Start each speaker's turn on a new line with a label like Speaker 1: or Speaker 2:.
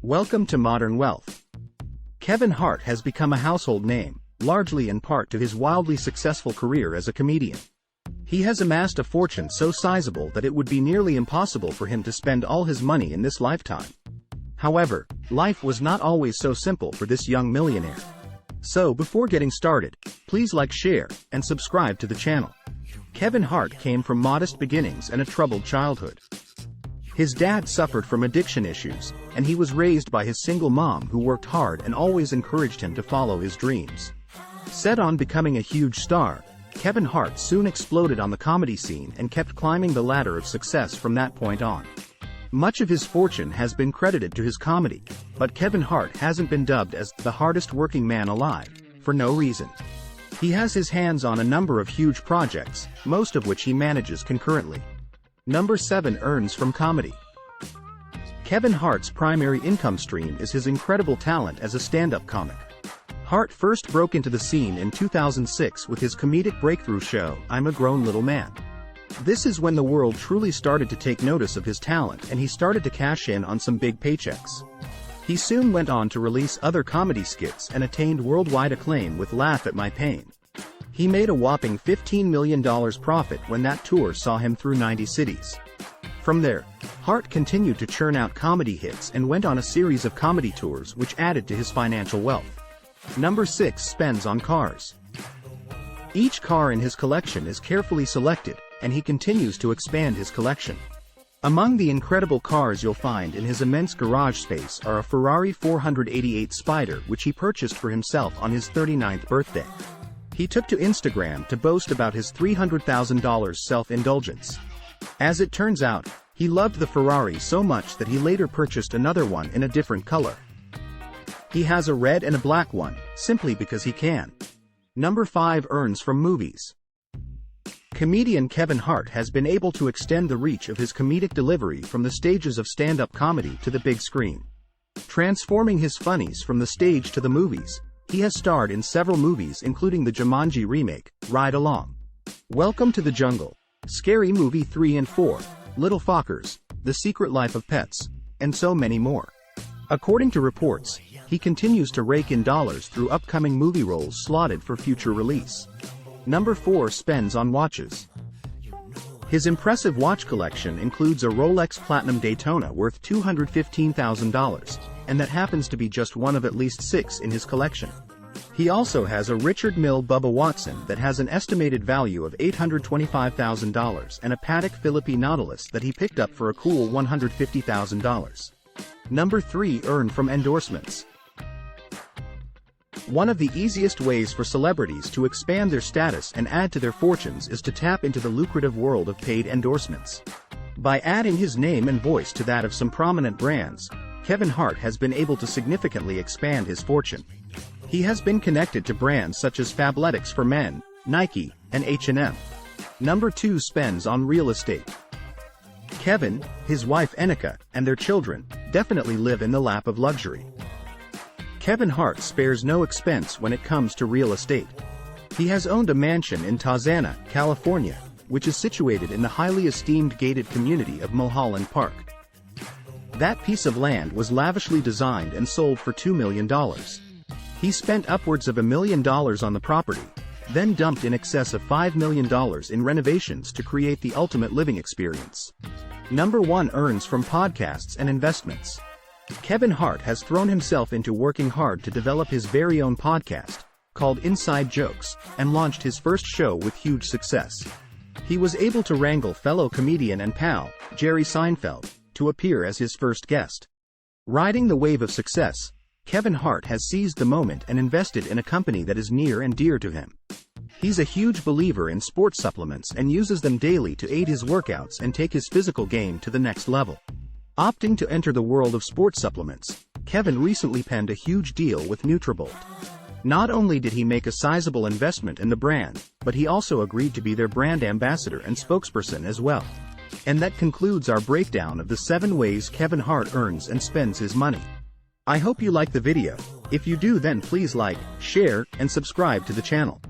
Speaker 1: Welcome to Modern Wealth. Kevin Hart has become a household name, largely in part to his wildly successful career as a comedian. He has amassed a fortune so sizable that it would be nearly impossible for him to spend all his money in this lifetime. However, life was not always so simple for this young millionaire. So before getting started, please like, share, and subscribe to the channel. Kevin Hart came from modest beginnings and a troubled childhood. His dad suffered from addiction issues, and he was raised by his single mom who worked hard and always encouraged him to follow his dreams. Set on becoming a huge star, Kevin Hart soon exploded on the comedy scene and kept climbing the ladder of success from that point on. Much of his fortune has been credited to his comedy, but Kevin Hart hasn't been dubbed as the hardest working man alive, for no reason. He has his hands on a number of huge projects, most of which he manages concurrently. Number 7 earns from comedy. Kevin Hart's primary income stream is his incredible talent as a stand-up comic. Hart first broke into the scene in 2006 with his comedic breakthrough show, I'm a Grown Little Man. This is when the world truly started to take notice of his talent and he started to cash in on some big paychecks. He soon went on to release other comedy skits and attained worldwide acclaim with Laugh at My Pain. He made a whopping $15 million profit when that tour saw him through 90 cities. From there, Hart continued to churn out comedy hits and went on a series of comedy tours which added to his financial wealth. Number 6 spends on cars. Each car in his collection is carefully selected, and he continues to expand his collection. Among the incredible cars you'll find in his immense garage space are a Ferrari 488 Spider which he purchased for himself on his 39th birthday. He took to Instagram to boast about his $300,000 self-indulgence. As it turns out, he loved the Ferrari so much that he later purchased another one in a different color. He has a red and a black one, simply because he can. Number 5 earns from movies. Comedian Kevin Hart has been able to extend the reach of his comedic delivery from the stages of stand-up comedy to the big screen. Transforming his funnies from the stage to the movies, he has starred in several movies including the Jumanji remake, Ride Along, Welcome to the Jungle, Scary Movie 3 and 4, Little Fockers, The Secret Life of Pets, and so many more. According to reports, he continues to rake in dollars through upcoming movie roles slotted for future release. Number 4 spends on watches. His impressive watch collection includes a Rolex Platinum Daytona worth $215,000, and that happens to be just one of at least 6 in his collection. He also has a Richard Mille Bubba Watson that has an estimated value of $825,000 and a Patek Philippe Nautilus that he picked up for a cool $150,000. Number 3 earn from endorsements. One of the easiest ways for celebrities to expand their status and add to their fortunes is to tap into the lucrative world of paid endorsements. By adding his name and voice to that of some prominent brands, Kevin Hart has been able to significantly expand his fortune. He has been connected to brands such as Fabletics for Men, Nike, and H&M. Number 2 spends on real estate. Kevin, his wife Enika, and their children definitely live in the lap of luxury. Kevin Hart spares no expense when it comes to real estate. He has owned a mansion in Tarzana, California, which is situated in the highly esteemed gated community of Mulholland Park. That piece of land was lavishly designed and sold for $2 million. He spent upwards of $1 million on the property, then dumped in excess of $5 million in renovations to create the ultimate living experience. Number 1 earns from podcasts and investments. Kevin Hart has thrown himself into working hard to develop his very own podcast, called Inside Jokes, and launched his first show with huge success. He was able to wrangle fellow comedian and pal, Jerry Seinfeld, to appear as his first guest. Riding the wave of success, Kevin Hart has seized the moment and invested in a company that is near and dear to him. He's a huge believer in sports supplements and uses them daily to aid his workouts and take his physical game to the next level. Opting to enter the world of sports supplements, Kevin recently penned a huge deal with Nutrabolt. Not only did he make a sizable investment in the brand, but he also agreed to be their brand ambassador and spokesperson as well. And that concludes our breakdown of the 7 ways Kevin Hart earns and spends his money. I hope you liked the video. If you do, then please like, share, and subscribe to the channel.